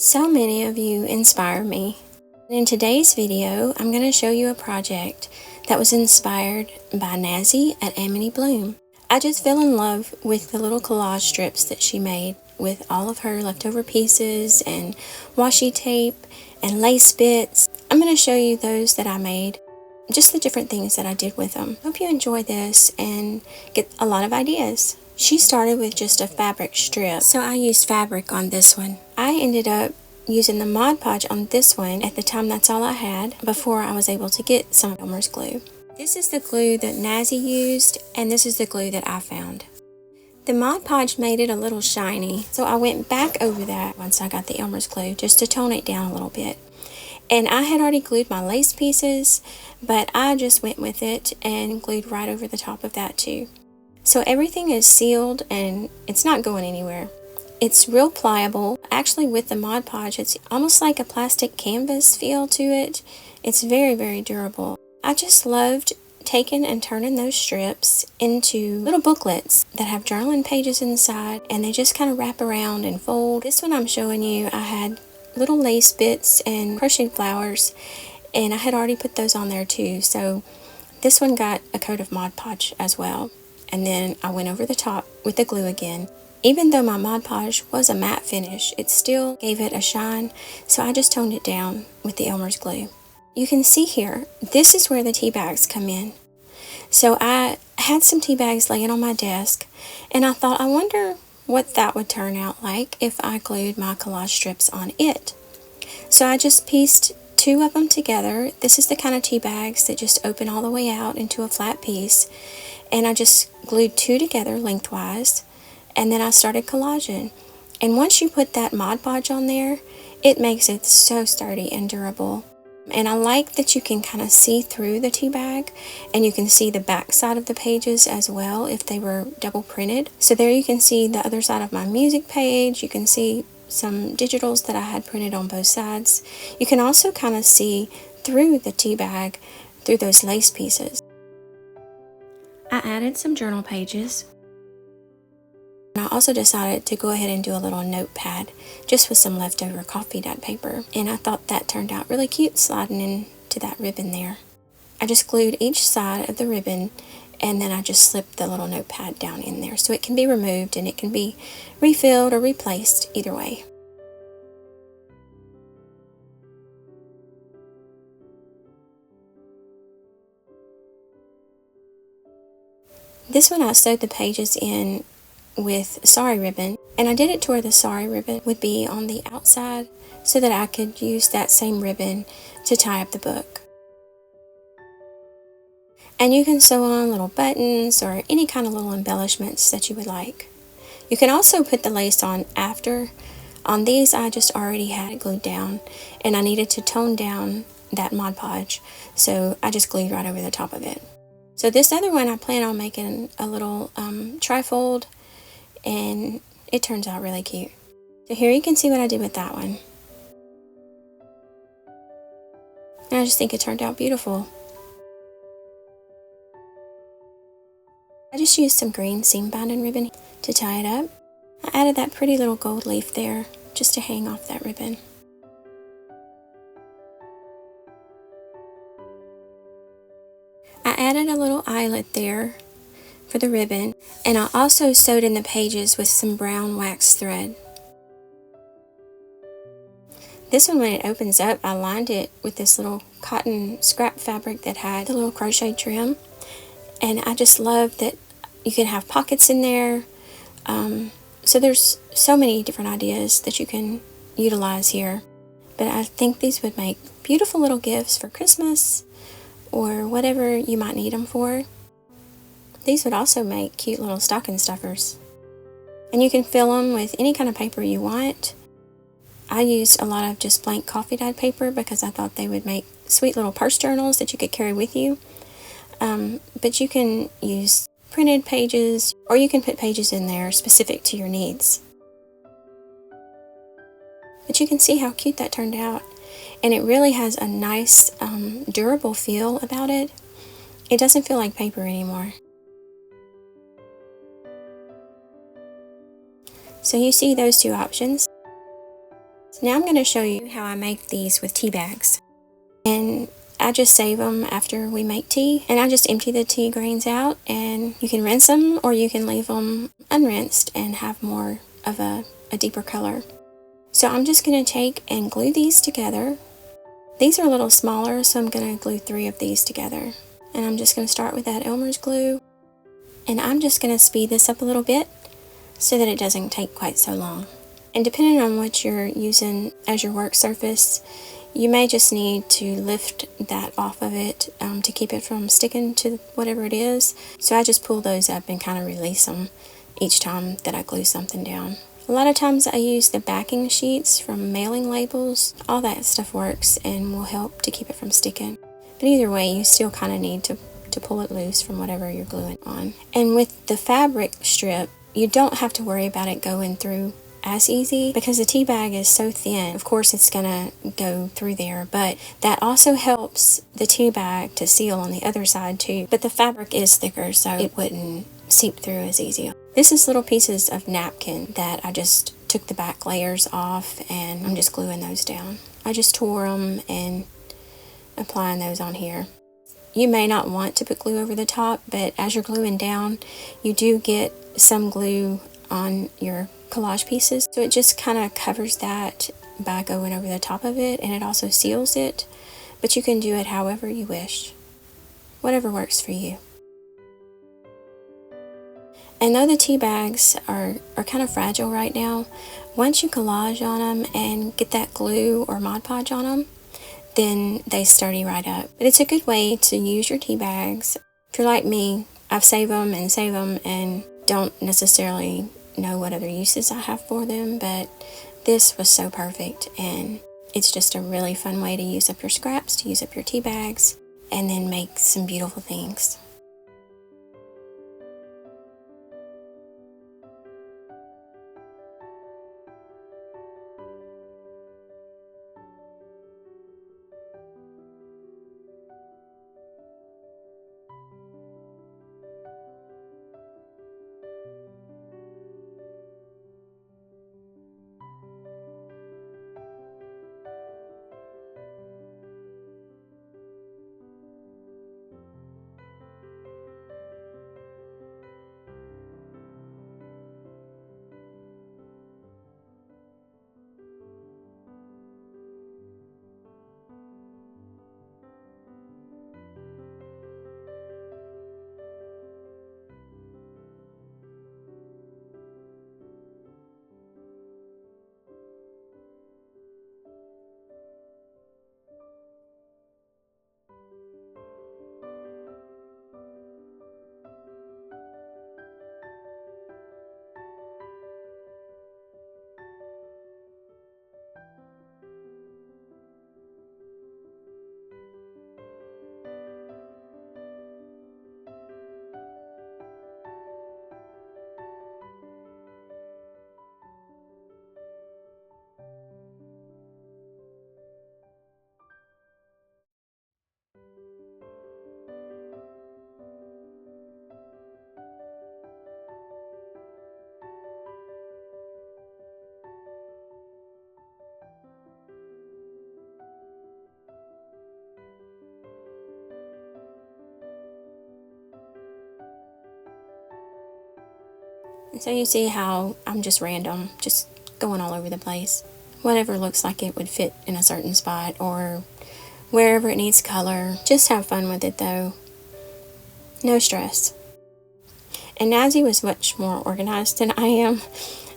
So many of you inspire me. In today's video, I'm going to show you a project that was inspired by Nazy at Amity Bloom. I just fell in love with the little collage strips that she made with all of her leftover pieces and washi tape and lace bits. I'm going to show you those that I made, just the different things that I did with them. Hope you enjoy this and get a lot of ideas. She started with just a fabric strip, so I used fabric on this one. I ended up using the ModPodge on this one. At the time, that's all I had before I was able to get some Elmer's glue. This is the glue that Nazy used, and this is the glue that I found. The ModPodge made it a little shiny, so I went back over that once I got the Elmer's glue just to tone it down a little bit. And I had already glued my lace pieces, but I just went with it and glued right over the top of that too. So everything is sealed and it's not going anywhere. It's real pliable. Actually, with the ModPodge, it's almost like a plastic canvas feel to it. It's very, very durable. I just loved taking and turning those strips into little booklets that have journaling pages inside, and they just kind of wrap around and fold. This one I'm showing you, I had little lace bits and crocheted flowers, and I had already put those on there too. So this one got a coat of ModPodge as well. And then I went over the top with the glue again. Even though my ModPodge was a matte finish, it still gave it a shine, so I just toned it down with the Elmer's glue. You can see here, this is where the tea bags come in. So I had some tea bags laying on my desk, and I thought, I wonder what that would turn out like if I glued my collage strips on it. So I just pieced two of them together. This is the kind of tea bags that just open all the way out into a flat piece. And I just glued two together lengthwise, and then I started collaging. And once you put that ModPodge on there, it makes it so sturdy and durable. And I like that you can kind of see through the tea bag, and you can see the back side of the pages as well if they were double printed. So there you can see the other side of my music page. You can see some digitals that I had printed on both sides. You can also kind of see through the tea bag through those lace pieces. I added some journal pages, and I also decided to go ahead and do a little notepad just with some leftover coffee dye paper, and I thought that turned out really cute sliding into that ribbon there. I just glued each side of the ribbon, and then I just slipped the little notepad down in there so it can be removed and it can be refilled or replaced either way. This one I sewed the pages in with sari ribbon, and I did it to where the sari ribbon would be on the outside so that I could use that same ribbon to tie up the book. And you can sew on little buttons or any kind of little embellishments that you would like. You can also put the lace on after. On these I just already had it glued down, and I needed to tone down that ModPodge, so I just glued right over the top of it. So this other one I plan on making a little trifold, and it turns out really cute. So here you can see what I did with that one. And I just think it turned out beautiful. I just used some green seam binding ribbon to tie it up. I added that pretty little gold leaf there just to hang off that ribbon. I added a little eyelet there for the ribbon, and I also sewed in the pages with some brown wax thread. This one, when it opens up, I lined it with this little cotton scrap fabric that had the little crochet trim, and I just love that you can have pockets in there. So there's so many different ideas that you can utilize here, but I think these would make beautiful little gifts for Christmas or whatever you might need them for. These would also make cute little stocking stuffers. And you can fill them with any kind of paper you want. I used a lot of just blank coffee dyed paper because I thought they would make sweet little purse journals that you could carry with you. But you can use printed pages, or you can put pages in there specific to your needs. But you can see how cute that turned out. And it really has a nice, durable feel about it. It doesn't feel like paper anymore. So you see those two options. So now I'm going to show you how I make these with tea bags. And I just save them after we make tea, and I just empty the tea grains out, and you can rinse them or you can leave them unrinsed and have more of a deeper color. So I'm just going to take and glue these together. These are a little smaller, so I'm going to glue 3 of these together. And I'm just going to start with that Elmer's glue, and I'm just going to speed this up a little bit so that it doesn't take quite so long. And depending on what you're using as your work surface, you may just need to lift that off of it to keep it from sticking to whatever it is. So I just pull those up and kind of release them each time that I glue something down. A lot of times I use the backing sheets from mailing labels. All that stuff works and will help to keep it from sticking. But either way, you still kind of need to pull it loose from whatever you're gluing on. And with the fabric strip, you don't have to worry about it going through as easy because the tea bag is so thin. Of course it's gonna go through there, but that also helps the tea bag to seal on the other side too. But the fabric is thicker, so it wouldn't seep through as easy. This is little pieces of napkin that I just took the back layers off, and I'm just gluing those down. I just tore them and applying those on here. You may not want to put glue over the top, but as you're gluing down, you do get some glue on your collage pieces, so it just kind of covers that by going over the top of it, and it also seals it. But you can do it however you wish, whatever works for you. And though the tea bags are kind of fragile right now, once you collage on them and get that glue or ModPodge on them, then they sturdy right up. But it's a good way to use your tea bags. If you're like me, I've saved them and don't necessarily know what other uses I have for them, but this was so perfect, and it's just a really fun way to use up your scraps, to use up your tea bags, and then make some beautiful things. And so you see how I'm just random, just going all over the place. Whatever looks like it would fit in a certain spot or wherever it needs color. Just have fun with it though. No stress. And Nazy was much more organized than I am.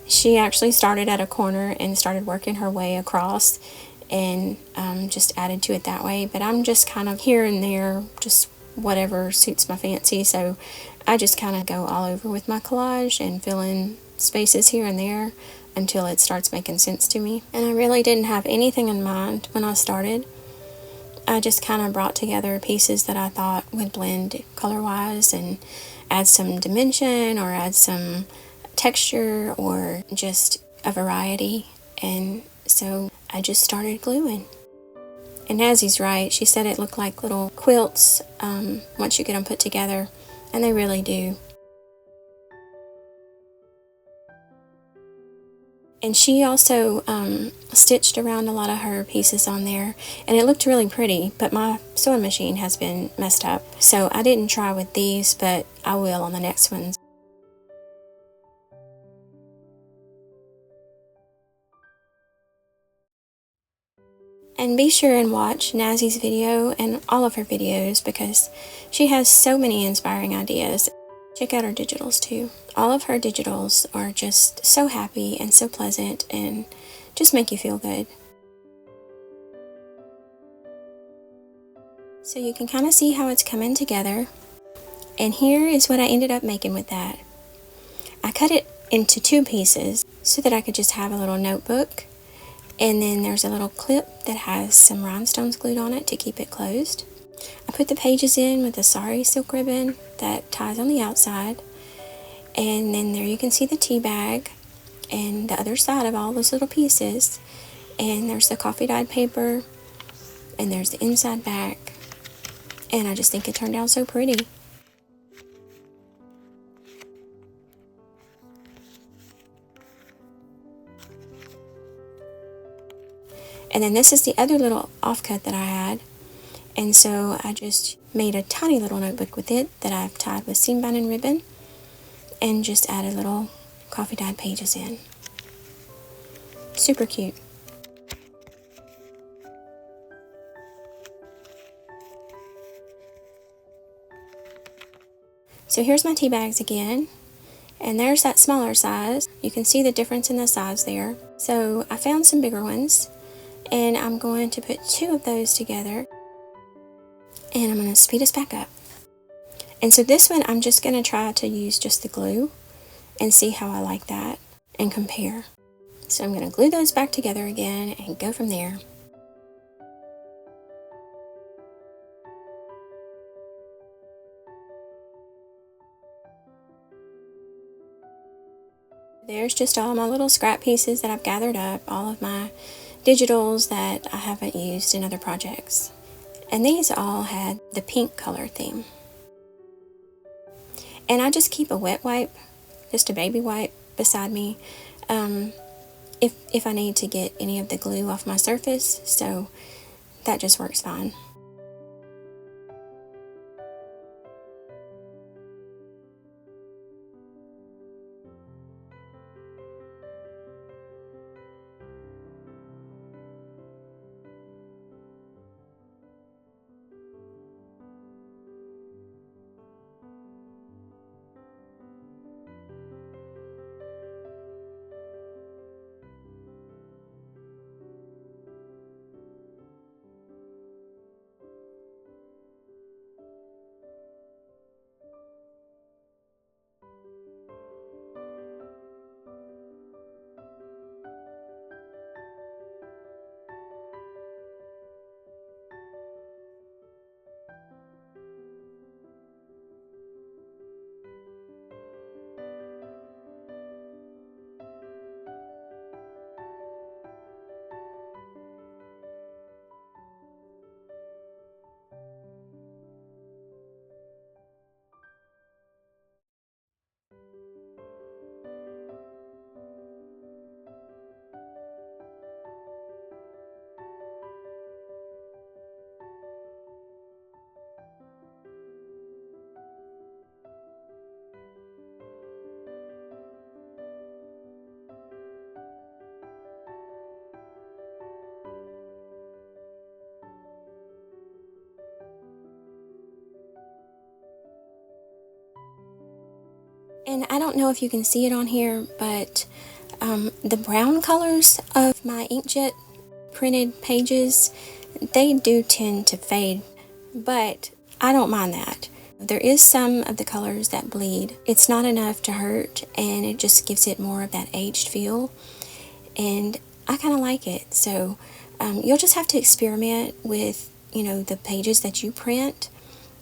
She actually started at a corner and started working her way across and just added to it that way. But I'm just kind of here and there, just whatever suits my fancy. So I just kind of go all over with my collage and fill in spaces here and there until it starts making sense to me. And I really didn't have anything in mind when I started. I just kind of brought together pieces that I thought would blend color-wise and add some dimension or add some texture or just a variety. And so I just started gluing. And Nazy's right, she said it looked like little quilts once you get them put together, and they really do. And she also stitched around a lot of her pieces on there, and it looked really pretty, but my sewing machine has been messed up. So I didn't try with these, but I will on the next ones. And be sure and watch Nazy's video and all of her videos because she has so many inspiring ideas. Check out her digitals too. All of her digitals are just so happy and so pleasant and just make you feel good. So you can kind of see how it's coming together. And here is what I ended up making with that. I cut it into 2 pieces so that I could just have a little notebook. And then there's a little clip that has some rhinestones glued on it to keep it closed. I put the pages in with a sari silk ribbon that ties on the outside. And then there you can see the tea bag and the other side of all those little pieces. And there's the coffee dyed paper. And there's the inside back. And I just think it turned out so pretty. And then this is the other little offcut that I had. And so I just made a tiny little notebook with it that I've tied with seam binding ribbon and just added little coffee dyed pages in. Super cute. So here's my tea bags again. And there's that smaller size. You can see the difference in the size there. So I found some bigger ones. And I'm going to put 2 of those together. And I'm going to speed us back up. And so this one, I'm just going to try to use just the glue and see how I like that and compare. So I'm going to glue those back together again and go from there. There's just all my little scrap pieces that I've gathered up, all of my digitals that I haven't used in other projects. And these all had the pink color theme. And I just keep a wet wipe, just a baby wipe beside me, if I need to get any of the glue off my surface, so that just works fine. And I don't know if you can see it on here, but the brown colors of my inkjet printed pages, they do tend to fade, but I don't mind that. There is some of the colors that bleed. It's not enough to hurt, and it just gives it more of that aged feel, and I kind of like it. So you'll just have to experiment with, you know, the pages that you print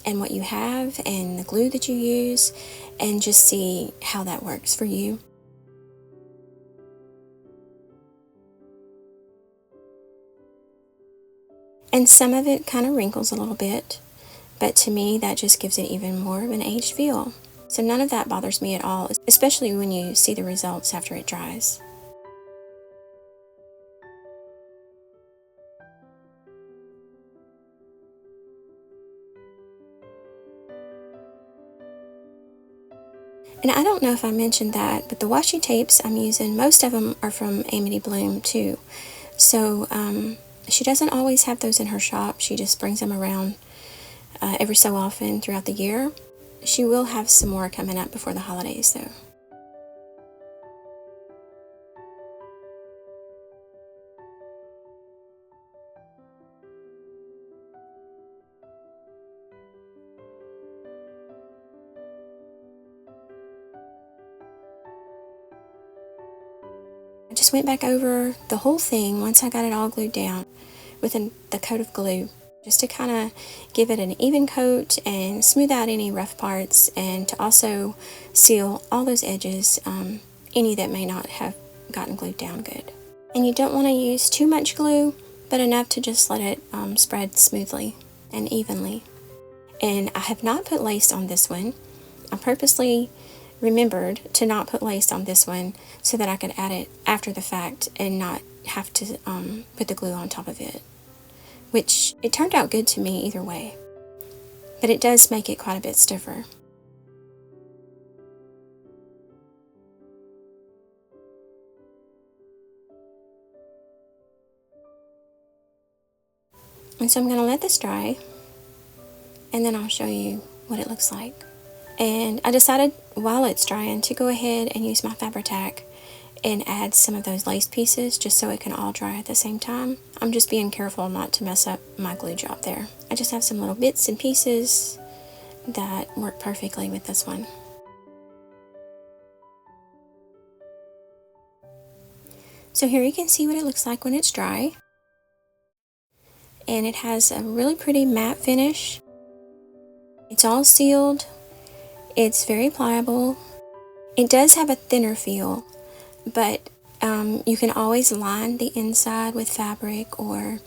and what you have and the glue that you use, and just see how that works for you. And some of it kind of wrinkles a little bit, but to me that just gives it even more of an aged feel. So none of that bothers me at all, especially when you see the results after it dries. And I don't know if I mentioned that, but the washi tapes I'm using, most of them are from Amity Bloom too. So she doesn't always have those in her shop. She just brings them around every so often throughout the year. She will have some more coming up before the holidays though. I just went back over the whole thing once I got it all glued down with the coat of glue, just to kind of give it an even coat and smooth out any rough parts, and to also seal all those edges, any that may not have gotten glued down good. And you don't want to use too much glue, but enough to just let it spread smoothly and evenly. And I have not put lace on this one. I purposely remembered to not put lace on this one so that I could add it after the fact and not have to put the glue on top of it, which it turned out good to me either way, but it does make it quite a bit stiffer. And so I'm going to let this dry, and then I'll show you what it looks like. And I decided while it's drying to go ahead and use my Fabri-Tac and add some of those lace pieces just so it can all dry at the same time. I'm just being careful not to mess up my glue job there. I just have some little bits and pieces that work perfectly with this one. So here you can see what it looks like when it's dry. And it has a really pretty matte finish. It's all sealed. It's very pliable. It does have a thinner feel, but you can always line the inside with fabric, or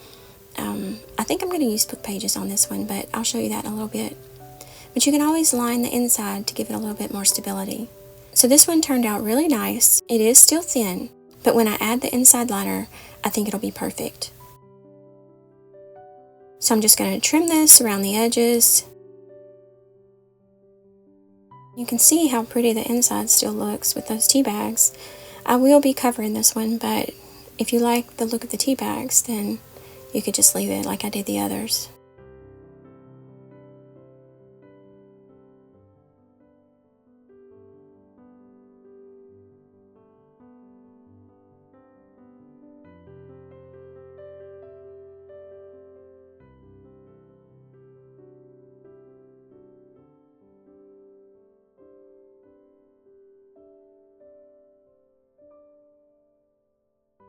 I think I'm going to use book pages on this one, but I'll show you that in a little bit. But you can always line the inside to give it a little bit more stability. So this one turned out really nice. It is still thin, but when I add the inside liner, I think it'll be perfect. So I'm just going to trim this around the edges. You can see how pretty the inside still looks with those tea bags. I will be covering this one, but if you like the look of the tea bags, then you could just leave it like I did the others.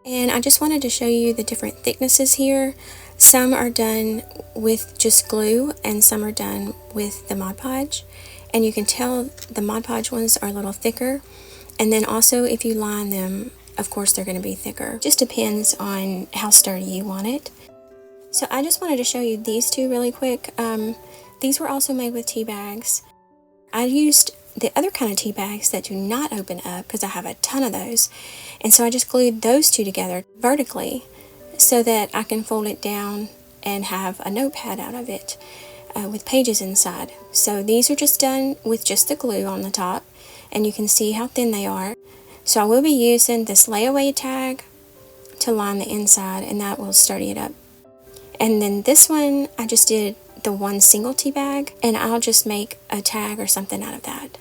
And I just wanted to show you the different thicknesses here. Some are done with just glue and some are done with the ModPodge. And you can tell the ModPodge ones are a little thicker. And then also if you line them, of course they're going to be thicker. Just depends on how sturdy you want it. So I just wanted to show you these two really quick. These were also made with tea bags. I used the other kind of tea bags that do not open up because I have a ton of those. And so I just glued those two together vertically so that I can fold it down and have a notepad out of it with pages inside. So these are just done with just the glue on the top, and you can see how thin they are. So I will be using this layaway tag to line the inside, and that will sturdy it up. And then this one, I just did the one single tea bag, and I'll just make a tag or something out of that.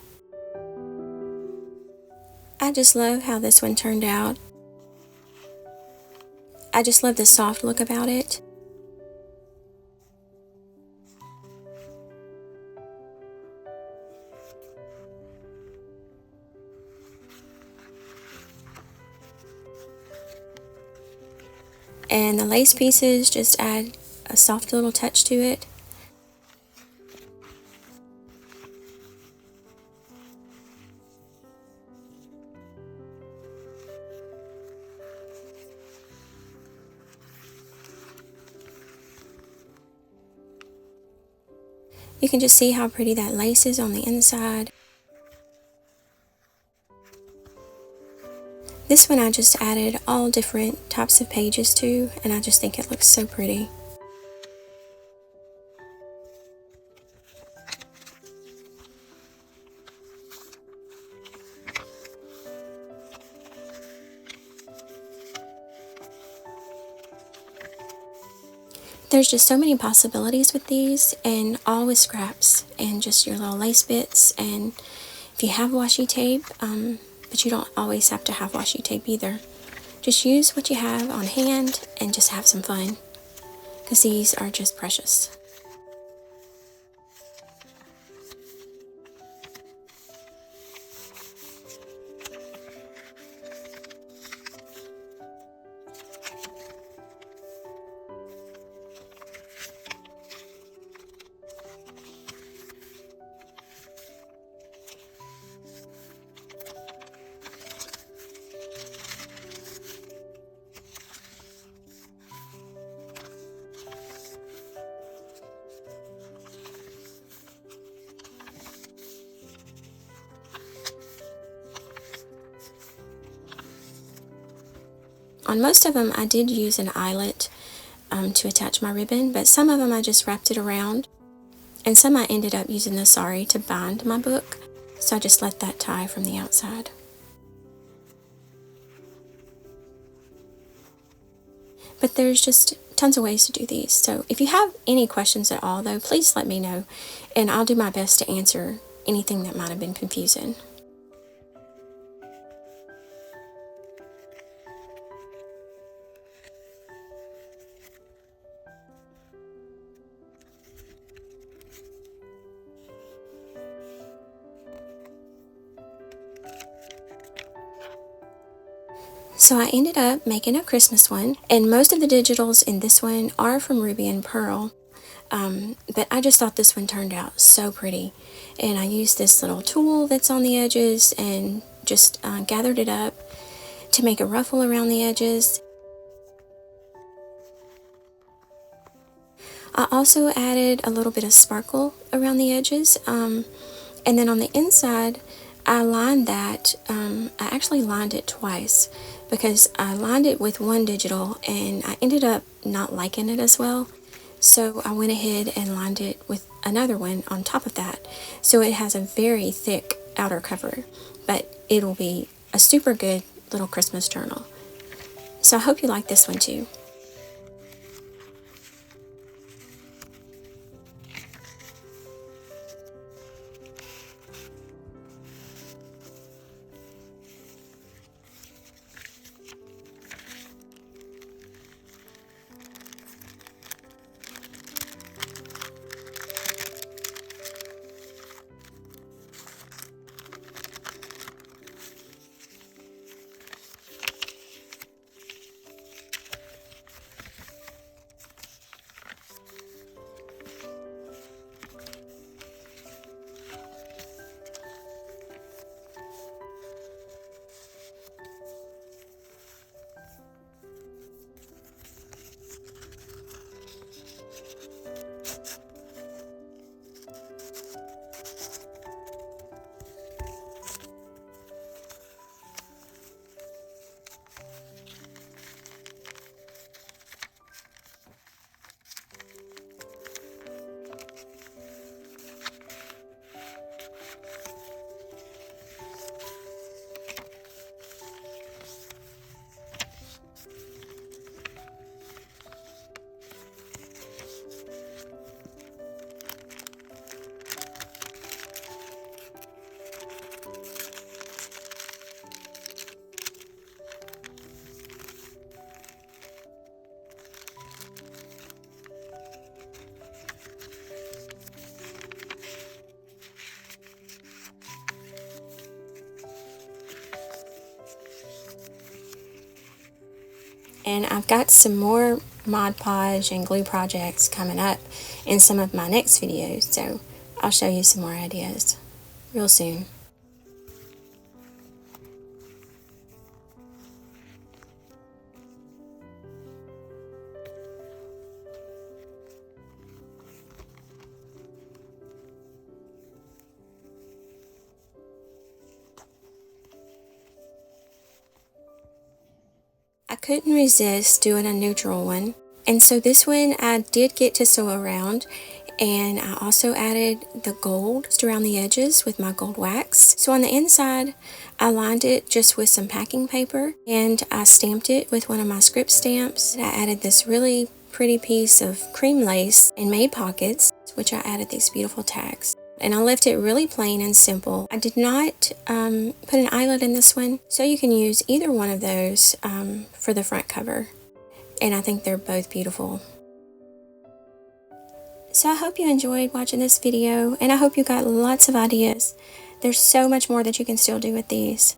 I just love how this one turned out. I just love the soft look about it. And the lace pieces just add a soft little touch to it. You can just see how pretty that lace is on the inside. This one I just added all different types of pages to, and I just think it looks so pretty. There's just so many possibilities with these, and all with scraps and just your little lace bits. And if you have washi tape, but you don't always have to have washi tape either, just use what you have on hand and just have some fun, because these are just precious. On most of them, I did use an eyelet to attach my ribbon, but some of them I just wrapped it around, and some I ended up using the sari to bind my book, so I just let that tie from the outside. But there's just tons of ways to do these, so if you have any questions at all though, please let me know, and I'll do my best to answer anything that might have been confusing. So I ended up making a Christmas one, and most of the digitals in this one are from Ruby and Pearl, but I just thought this one turned out so pretty, and I used this little tool that's on the edges and just gathered it up to make a ruffle around the edges. I also added a little bit of sparkle around the edges, and then on the inside I lined that. I actually lined it twice, because I lined it with one digital and I ended up not liking it as well, so I went ahead and lined it with another one on top of that, so it has a very thick outer cover, but it'll be a super good little Christmas journal. So I hope you like this one too. And I've got some more ModPodge and glue projects coming up in some of my next videos, so I'll show you some more ideas real soon. I couldn't resist doing a neutral one, and so this one I did get to sew around, and I also added the gold just around the edges with my gold wax. So on the inside I lined it just with some packing paper, and I stamped it with one of my script stamps. I added this really pretty piece of cream lace and made pockets, which I added these beautiful tags. And I left it really plain and simple. I did not put an eyelet in this one, so you can use either one of those for the front cover. And I think they're both beautiful. So I hope you enjoyed watching this video, and I hope you got lots of ideas. There's so much more that you can still do with these.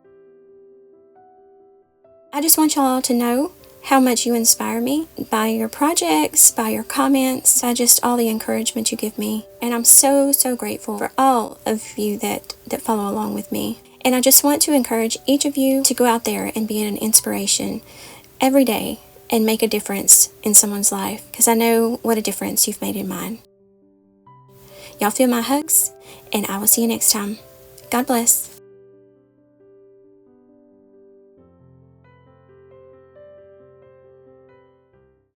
I just want y'all to know how much you inspire me by your projects, by your comments, by just all the encouragement you give me. And I'm so, so grateful for all of you that follow along with me. And I just want to encourage each of you to go out there and be an inspiration every day and make a difference in someone's life, because I know what a difference you've made in mine. Y'all feel my hugs, and I will see you next time. God bless.